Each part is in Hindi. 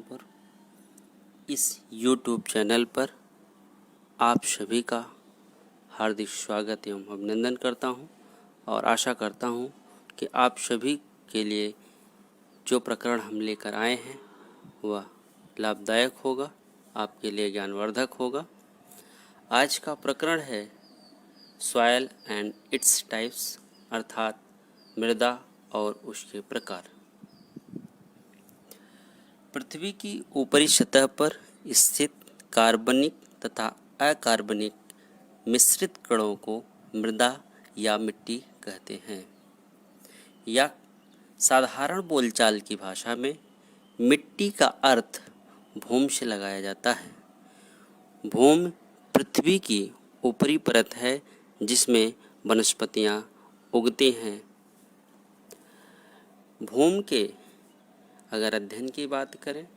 पर इस YouTube चैनल पर आप सभी का हार्दिक स्वागत एवं अभिनंदन करता हूं और आशा करता हूं कि आप सभी के लिए जो प्रकरण हम लेकर आए हैं वह लाभदायक होगा, आपके लिए ज्ञानवर्धक होगा। आज का प्रकरण है सॉयल एंड इट्स टाइप्स, अर्थात मृदा और उसके प्रकार। पृथ्वी की ऊपरी सतह पर स्थित कार्बनिक तथा अकार्बनिक मिश्रित कणों को मृदा या मिट्टी कहते हैं। या साधारण बोलचाल की भाषा में मिट्टी का अर्थ भूमि से लगाया जाता है। भूमि पृथ्वी की ऊपरी परत है जिसमें वनस्पतियां उगती हैं। भूमि के अगर अध्ययन की बात करें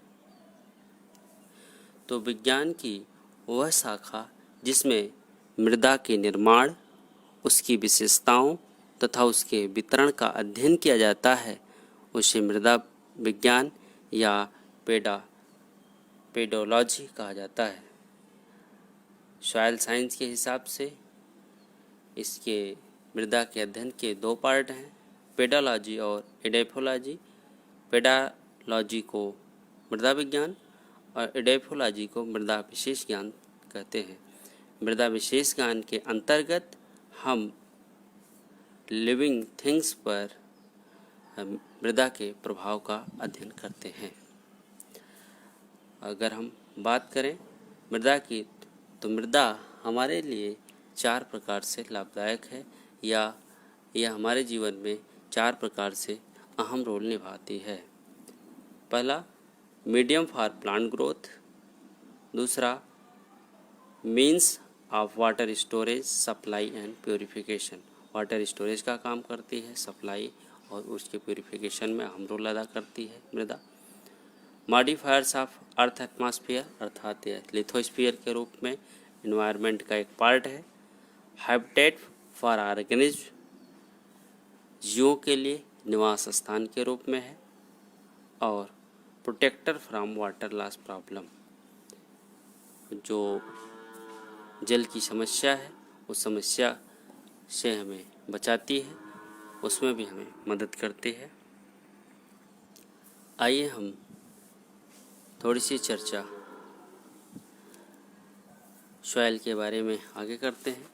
तो विज्ञान की वह शाखा जिसमें मृदा के निर्माण, उसकी विशेषताओं तथा उसके वितरण का अध्ययन किया जाता है उसे मृदा विज्ञान या पेडोलॉजी कहा जाता है। सॉइल साइंस के हिसाब से इसके मृदा के अध्ययन के दो पार्ट हैं, पेडोलॉजी और एडेफोलॉजी। पेडोलॉजी को मृदा विज्ञान और एडेफोलॉजी को मृदा विशेष ज्ञान कहते हैं। मृदा विशेष ज्ञान के अंतर्गत हम लिविंग थिंग्स पर मृदा के प्रभाव का अध्ययन करते हैं। अगर हम बात करें मृदा की तो मृदा हमारे लिए 4 प्रकार से लाभदायक है या यह हमारे जीवन में 4 प्रकार से अहम रोल निभाती है। पहला, मीडियम फॉर प्लांट ग्रोथ। दूसरा, means of water storage, supply and purification. Water storage का काम करती है, सप्लाई और उसके प्योरीफिकेशन में अहम रोल अदा करती है मृदा। मॉडिफायर्स ऑफ अर्थ एटमॉस्फेयर, अर्थात यह लिथोस्फीयर के रूप में इन्वायरमेंट का एक पार्ट है। हैबिटेट फॉर ऑर्गेनिज्म, जीवों के लिए निवास स्थान के रूप में है। और protector from water loss problem, जो जल की समस्या है उस समस्या से हमें बचाती है, उसमें भी हमें मदद करती है। आइए हम थोड़ी सी चर्चा सॉइल के बारे में आगे करते हैं।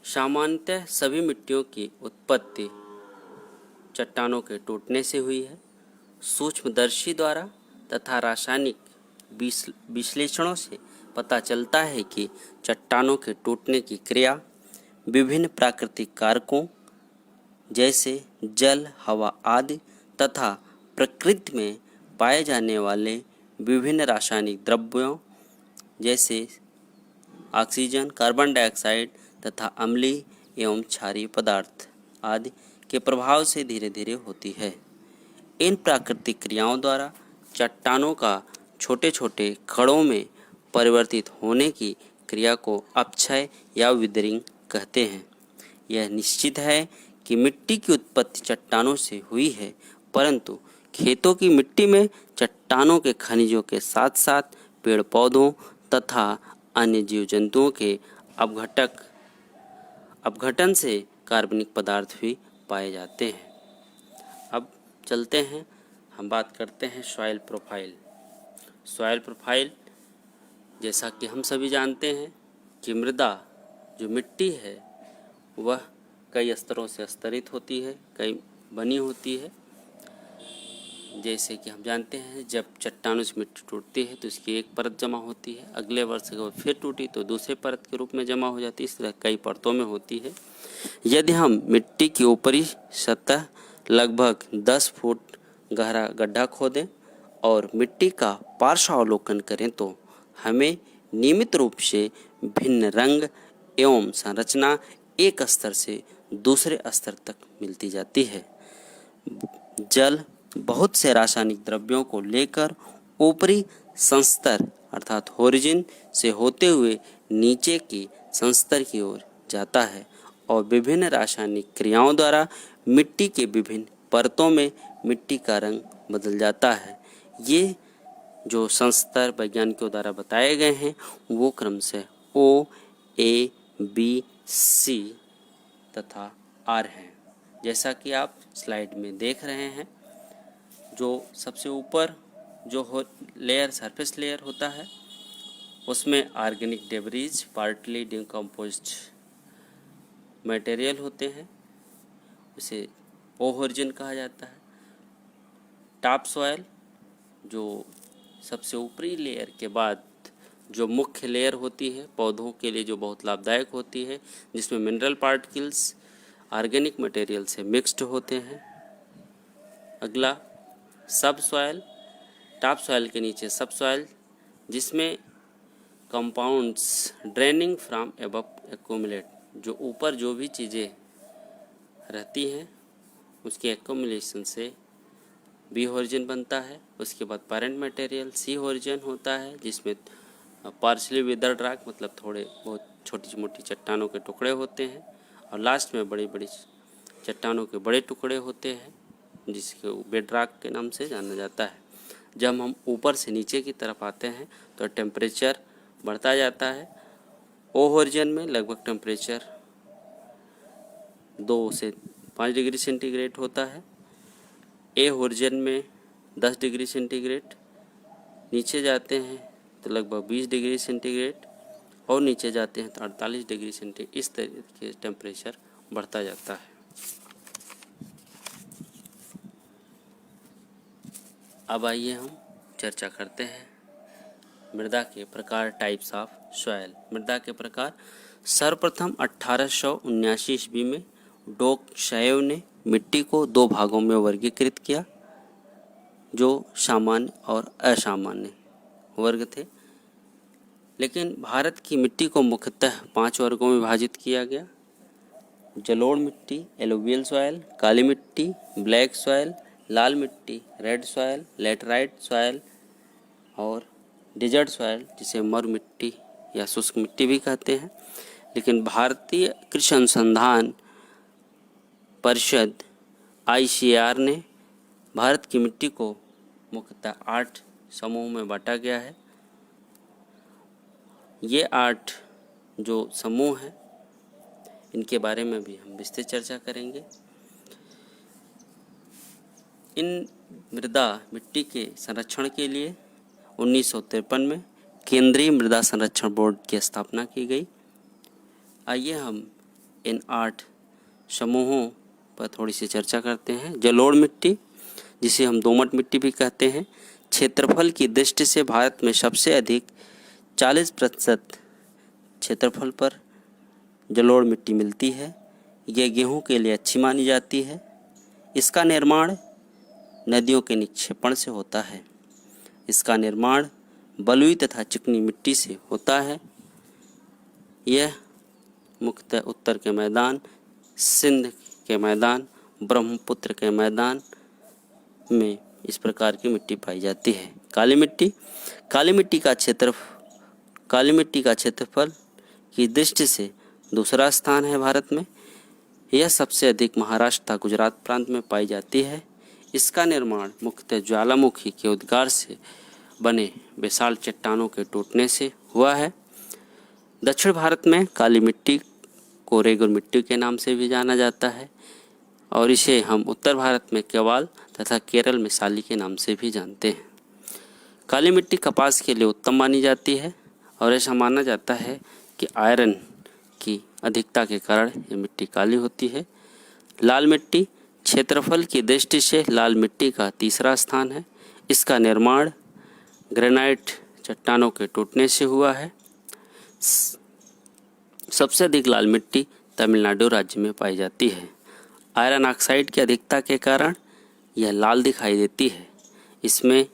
सामान्यतः सभी मिट्टियों की उत्पत्ति चट्टानों के टूटने से हुई है। सूक्ष्मदर्शी द्वारा तथा रासायनिक विश्लेषणों से पता चलता है कि चट्टानों के टूटने की क्रिया विभिन्न प्राकृतिक कारकों जैसे जल, हवा आदि तथा प्रकृति में पाए जाने वाले विभिन्न रासायनिक द्रव्यों जैसे ऑक्सीजन, कार्बन डाइऑक्साइड तथा अम्लीय एवं क्षारीय पदार्थ आदि के प्रभाव से धीरे धीरे होती है। इन प्राकृतिक क्रियाओं द्वारा चट्टानों का छोटे छोटे खड़ों में परिवर्तित होने की क्रिया को अपक्षय या विदरिंग कहते हैं। यह निश्चित है कि मिट्टी की उत्पत्ति चट्टानों से हुई है, परंतु खेतों की मिट्टी में चट्टानों के खनिजों के साथ साथ पेड़ पौधों तथा अन्य जीव जंतुओं के अपघटन से कार्बनिक पदार्थ भी पाए जाते हैं। अब चलते हैं, हम बात करते हैं सॉइल प्रोफाइल। सॉइल प्रोफाइल, जैसा कि हम सभी जानते हैं कि मृदा जो मिट्टी है वह कई स्तरों से स्तरित होती है, कई बनी होती है। जैसे कि हम जानते हैं जब चट्टानों से मिट्टी टूटती है तो इसकी एक परत जमा होती है, अगले वर्ष अगर फिर टूटी तो दूसरे परत के रूप में जमा हो जाती है। इस तरह कई परतों में होती है। यदि हम मिट्टी की ऊपरी सतह लगभग 10 फुट गहरा गड्ढा खोदें और मिट्टी का पार्श्वावलोकन करें तो हमें नियमित रूप से भिन्न रंग एवं संरचना एक स्तर से दूसरे स्तर तक मिलती जाती है। जल बहुत से रासायनिक द्रव्यों को लेकर ऊपरी संस्तर अर्थात होरिजिन से होते हुए नीचे की संस्तर की ओर जाता है और विभिन्न रासायनिक क्रियाओं द्वारा मिट्टी के विभिन्न परतों में मिट्टी का रंग बदल जाता है। ये जो संस्तर वैज्ञानिकों द्वारा बताए गए हैं वो क्रम से O, A, B, C तथा R हैं। जैसा कि आप स्लाइड में देख रहे हैं, जो सबसे ऊपर जो लेयर सरफेस लेयर होता है उसमें organic debris partly decomposed material होते हैं, उसे ओरिजिन कहा जाता है। टॉप सॉयल जो सबसे ऊपरी लेयर के बाद जो मुख्य लेयर होती है पौधों के लिए जो बहुत लाभदायक होती है, जिसमें मिनरल पार्टिकल्स ऑर्गेनिक मटेरियल से मिक्स्ड होते हैं। अगला सब सॉयल, टॉप सॉयल के नीचे सब सॉयल, जिसमें compounds draining from above accumulate, जो ऊपर जो भी चीज़ें रहती हैं उसके एक्यूमुलेशन से बी ओरिजिन बनता है। उसके बाद पेरेंट मटेरियल सी ओरिजिन होता है, जिसमें पार्शली विदर्ड रॉक मतलब थोड़े बहुत छोटी मोटी चट्टानों के टुकड़े होते हैं, और लास्ट में बड़ी बड़ी चट्टानों के बड़े टुकड़े होते हैं जिसके बेड रॉक के नाम से जाना जाता है। जब हम ऊपर से नीचे की तरफ आते हैं तो टेम्परेचर बढ़ता जाता है। ओ ओरिजिन में लगभग टेम्परेचर 2 से 5 डिग्री सेंटीग्रेड होता है। ए ओरिजिन में 10 डिग्री सेंटीग्रेड, नीचे जाते हैं तो लगभग 20 डिग्री सेंटीग्रेड, और नीचे जाते हैं तो 48 डिग्री सेंटीग्रेड। इस तरीके से टेम्परेचर बढ़ता जाता है। अब आइए हम चर्चा करते हैं मृदा के प्रकार, टाइप्स ऑफ सॉयल। मृदा के प्रकार, सर्वप्रथम 1879 ईस्वी में डोकशेव ने मिट्टी को 2 भागों में वर्गीकृत किया, जो सामान्य और असामान्य वर्ग थे। लेकिन भारत की मिट्टी को मुख्यतः 5 वर्गों में विभाजित किया गया: जलोढ़ मिट्टी, एलुवियल सॉयल, काली मिट्टी, ब्लैक सॉयल, लाल मिट्टी, रेड सॉयल, लैटेराइट सॉयल और डिजर्ट सॉयल, जिसे मरु मिट्टी या शुष्क मिट्टी भी कहते हैं। लेकिन भारतीय कृषि अनुसंधान परिषद ICAR ने भारत की मिट्टी को मुख्यतः 8 समूह में बांटा गया है। ये 8 जो समूह हैं इनके बारे में भी हम विस्तृत चर्चा करेंगे। इन मृदा मिट्टी के संरक्षण के लिए 1953 में केंद्रीय मृदा संरक्षण बोर्ड की स्थापना की गई। आइए हम इन 8 समूहों पर थोड़ी सी चर्चा करते हैं। जलोढ़ मिट्टी, जिसे हम दोमट मिट्टी भी कहते हैं, क्षेत्रफल की दृष्टि से भारत में सबसे अधिक 40% क्षेत्रफल पर जलोढ़ मिट्टी मिलती है। यह गेहूं के लिए अच्छी मानी जाती है। इसका निर्माण नदियों के निक्षेपण से होता है। इसका निर्माण बलुई तथा चिकनी मिट्टी से होता है। यह मुख्यतः उत्तर के मैदान, सिंध के मैदान, ब्रह्मपुत्र के मैदान में इस प्रकार की मिट्टी पाई जाती है। काली मिट्टी, काली मिट्टी का क्षेत्रफल की दृष्टि से दूसरा स्थान है भारत में। यह सबसे अधिक महाराष्ट्र तथा गुजरात प्रांत में पाई जाती है। इसका निर्माण मुख्यतः ज्वालामुखी के उद्गार से बने विशाल चट्टानों के टूटने से हुआ है। दक्षिण भारत में काली मिट्टी को रेगुर मिट्टी के नाम से भी जाना जाता है, और इसे हम उत्तर भारत में केवाल तथा केरल में साली के नाम से भी जानते हैं। काली मिट्टी कपास के लिए उत्तम मानी जाती है, और ऐसा माना जाता है कि आयरन की अधिकता के कारण ये मिट्टी काली होती है। लाल मिट्टी, क्षेत्रफल की दृष्टि से लाल मिट्टी का तीसरा स्थान है। इसका निर्माण ग्रेनाइट चट्टानों के टूटने से हुआ है। सबसे अधिक लाल मिट्टी तमिलनाडु राज्य में पाई जाती है। आयरन ऑक्साइड की अधिकता के कारण यह लाल दिखाई देती है। इसमें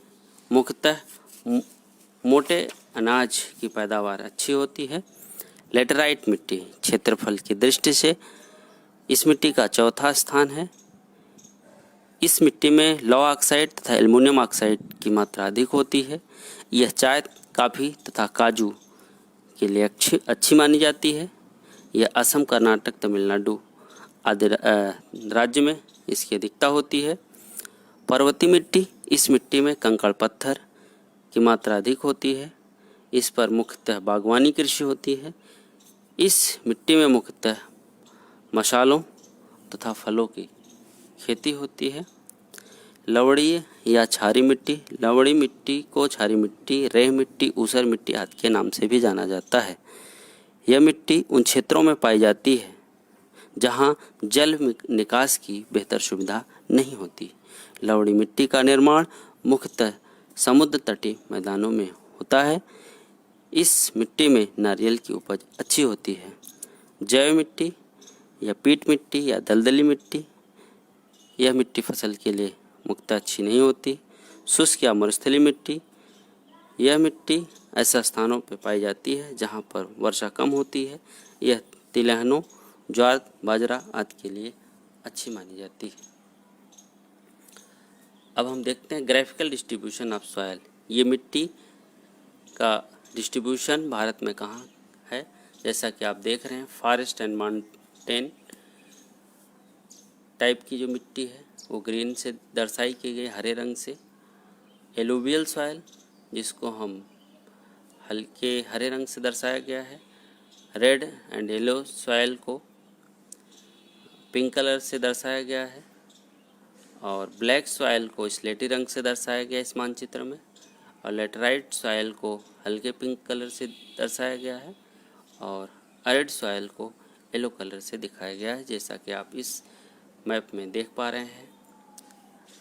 मुख्यतः मोटे अनाज की पैदावार अच्छी होती है। लैटेराइट मिट्टी, क्षेत्रफल की दृष्टि से इस मिट्टी का चौथा स्थान है। इस मिट्टी में लौह ऑक्साइड तथा एल्युमिनियम ऑक्साइड की मात्रा अधिक होती है। यह चाय, कॉफ़ी तथा काजू के लिए अच्छी मानी जाती है। यह असम, कर्नाटक, तमिलनाडु आदि राज्य में इसकी अधिकता होती है। पर्वतीय मिट्टी, इस मिट्टी में कंकड़ पत्थर की मात्रा अधिक होती है। इस पर मुख्यतः बागवानी कृषि होती है। इस मिट्टी में मुख्यतः मसालों तथा फलों की खेती होती है। लवणीय या क्षारीय मिट्टी, लवणीय मिट्टी को क्षारीय मिट्टी, रेह मिट्टी, ऊसर मिट्टी आदि के नाम से भी जाना जाता है। यह मिट्टी उन क्षेत्रों में पाई जाती है जहां जल निकास की बेहतर सुविधा नहीं होती। लवणीय मिट्टी का निर्माण मुख्यतः समुद्र तटीय मैदानों में होता है। इस मिट्टी में नारियल की उपज अच्छी होती है। जैव मिट्टी या पीट मिट्टी या दलदली मिट्टी, यह मिट्टी फसल के लिए मुख्यतः अच्छी नहीं होती। शुष्क या मरुस्थलीय मिट्टी, यह मिट्टी ऐसे स्थानों पर पाई जाती है जहां पर वर्षा कम होती है। यह तिलहनों, ज्वार, बाजरा आदि के लिए अच्छी मानी जाती है। अब हम देखते हैं ग्राफिकल डिस्ट्रीब्यूशन ऑफ सॉयल। ये मिट्टी का डिस्ट्रीब्यूशन भारत में कहाँ है, जैसा कि आप देख रहे हैं फॉरेस्ट एंड माउंटेन टाइप की जो मिट्टी है वो ग्रीन से दर्शाई की गई, हरे रंग से। एलुवियल सॉयल जिसको हम हल्के हरे रंग से दर्शाया गया है। रेड एंड येलो सॉयल को पिंक कलर से दर्शाया गया है और ब्लैक सॉयल को स्लेटी रंग से दर्शाया गया इस मानचित्र में, और लेटराइट सॉयल को हल्के पिंक कलर से दर्शाया गया है और एरिड सॉयल को येलो कलर से दिखाया गया है, जैसा कि आप इस मैप में देख पा रहे हैं।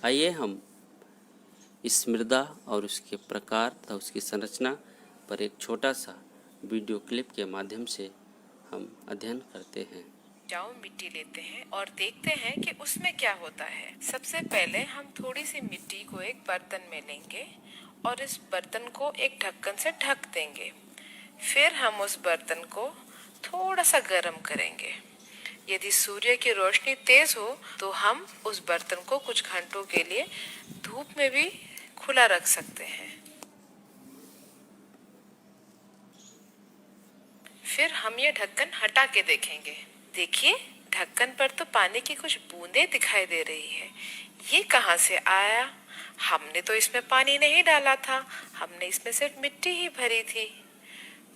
आइए हम इस मृदा और उसके प्रकार तथा उसकी संरचना पर एक छोटा सा वीडियो क्लिप के माध्यम से हम अध्ययन करते हैं। मिट्टी लेते हैं और देखते हैं कि उसमें क्या होता है। सबसे पहले हम थोड़ी सी मिट्टी को एक बर्तन में लेंगे और इस बर्तन को एक ढक्कन से ढक देंगे। फिर हम उस बर्तन को थोड़ा सा गर्म करेंगे। यदि सूर्य की रोशनी तेज हो तो हम उस बर्तन को कुछ घंटों के लिए धूप में भी खुला रख सकते हैं। फिर हम ये ढक्कन हटा के देखेंगे। देखिए, ढक्कन पर तो पानी की कुछ बूंदें दिखाई दे रही है। ये कहाँ से आया? हमने तो इसमें पानी नहीं डाला था, हमने इसमें सिर्फ मिट्टी ही भरी थी।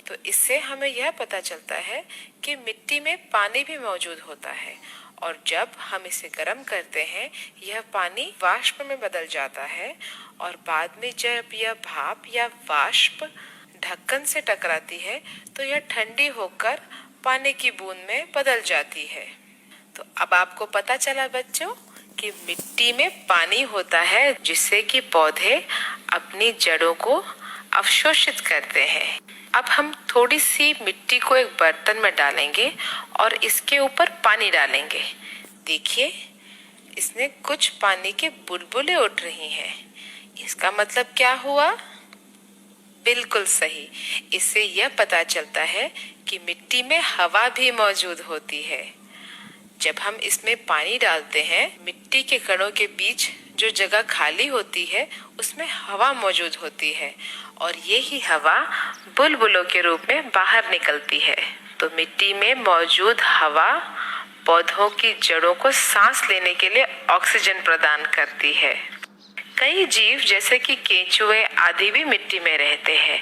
तो इससे हमें यह पता चलता है कि मिट्टी में पानी भी मौजूद होता है और जब हम इसे गर्म करते हैं यह पानी वाष्प में बदल जाता है और बाद में जब यह भाप या वाष्प ढक्कन से टकराती है तो यह ठंडी होकर पानी की बूंद में बदल जाती है। तो अब आपको पता चला बच्चों कि मिट्टी में पानी होता है जिससे कि पौधे अपनी जड़ों को अवशोषित करते हैं। अब हम थोड़ी सी मिट्टी को एक बर्तन में डालेंगे और इसके ऊपर पानी डालेंगे। देखिए, इसमें कुछ पानी के बुलबुलें उठ रही हैं। इसका मतलब क्या हुआ? बिल्कुल सही, इससे यह पता चलता है कि मिट्टी में हवा भी मौजूद होती है। जब हम इसमें पानी डालते हैं, मिट्टी के कणों के बीच जो जगह खाली होती है उसमें हवा मौजूद होती है और यही हवा बुलबुलों के रूप में बाहर निकलती है। तो मिट्टी में मौजूद हवा पौधों की जड़ों को सांस लेने के लिए ऑक्सीजन प्रदान करती है। कई जीव जैसे कि केंचुए आदि भी मिट्टी में रहते हैं।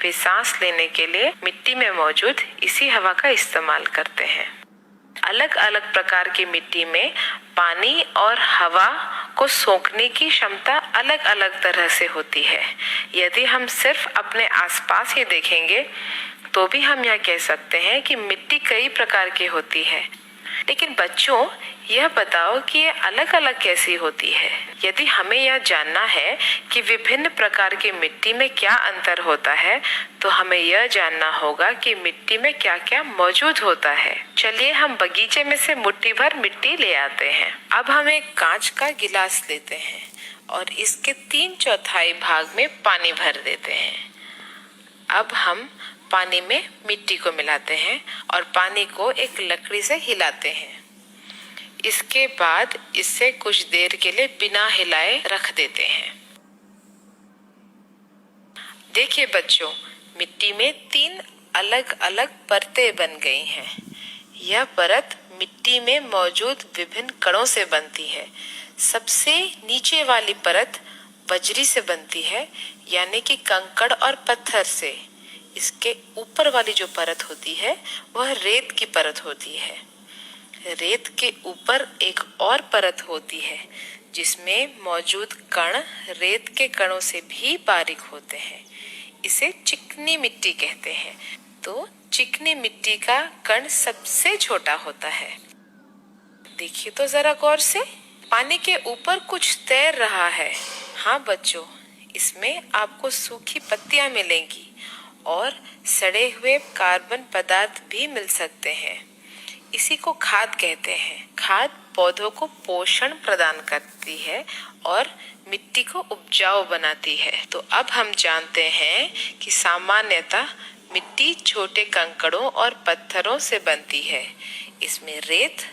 वे सांस लेने के लिए मिट्टी में मौजूद इसी हवा का इस्तेमाल करते हैं। अलग अलग प्रकार की मिट्टी में पानी और हवा को सोखने की क्षमता अलग अलग तरह से होती है। यदि हम सिर्फ अपने आसपास ही देखेंगे तो भी हम यह कह सकते हैं कि मिट्टी कई प्रकार की होती है। लेकिन बच्चों, यह बताओ कि ये अलग अलग कैसी होती है। यदि हमें यह जानना है कि विभिन्न प्रकार की मिट्टी में क्या अंतर होता है तो हमें यह जानना होगा कि मिट्टी में क्या क्या मौजूद होता है। चलिए हम बगीचे में से मुट्ठी भर मिट्टी ले आते हैं। अब हम एक कांच का गिलास लेते हैं और इसके 3/4 भाग में पानी भर देते हैं। अब हम पानी में मिट्टी को मिलाते हैं और पानी को एक लकड़ी से हिलाते हैं। इसके बाद इसे कुछ देर के लिए बिना हिलाए रख देते हैं। देखिए बच्चों, मिट्टी में 3 अलग अलग परतें बन गई हैं। यह परत मिट्टी में मौजूद विभिन्न कणों से बनती है। सबसे नीचे वाली परत बजरी से बनती है, यानी कि कंकड़ और पत्थर से। इसके ऊपर वाली जो परत होती है वह रेत की परत होती है। रेत के ऊपर एक और परत होती है जिसमें मौजूद कण रेत के कणों से भी बारीक होते हैं। इसे चिकनी मिट्टी कहते हैं। तो चिकनी मिट्टी का कण सबसे छोटा होता है। देखिए तो जरा गौर से, पानी के ऊपर कुछ तैर रहा है। हाँ बच्चों, इसमें आपको सूखी पत्तियां मिलेंगी और सड़े हुए कार्बन पदार्थ भी मिल सकते हैं। इसी को खाद कहते हैं। खाद पौधों को पोषण प्रदान करती है और मिट्टी को उपजाऊ बनाती है। तो अब हम जानते हैं कि सामान्यतः मिट्टी छोटे कंकड़ों और पत्थरों से बनती है। इसमें रेत,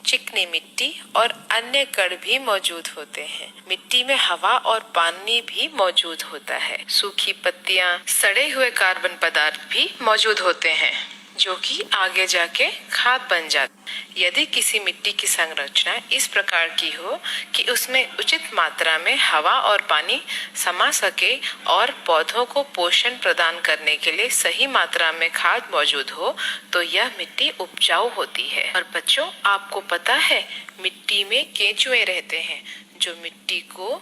चिकनी मिट्टी और अन्य कण भी मौजूद होते हैं। मिट्टी में हवा और पानी भी मौजूद होता है। सूखी पत्तियां, सड़े हुए कार्बन पदार्थ भी मौजूद होते हैं जो कि आगे जाके खाद बन जाती। यदि किसी मिट्टी की संरचना इस प्रकार की हो कि उसमें उचित मात्रा में हवा और पानी समा सके और पौधों को पोषण प्रदान करने के लिए सही मात्रा में खाद मौजूद हो, तो यह मिट्टी उपजाऊ होती है। और बच्चों, आपको पता है मिट्टी में केंचुए रहते हैं जो मिट्टी को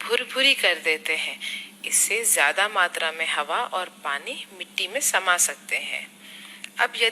भुरभुरी कर देते हैं। इससे ज्यादा मात्रा में हवा और पानी मिट्टी में समा सकते हैं। अब यदि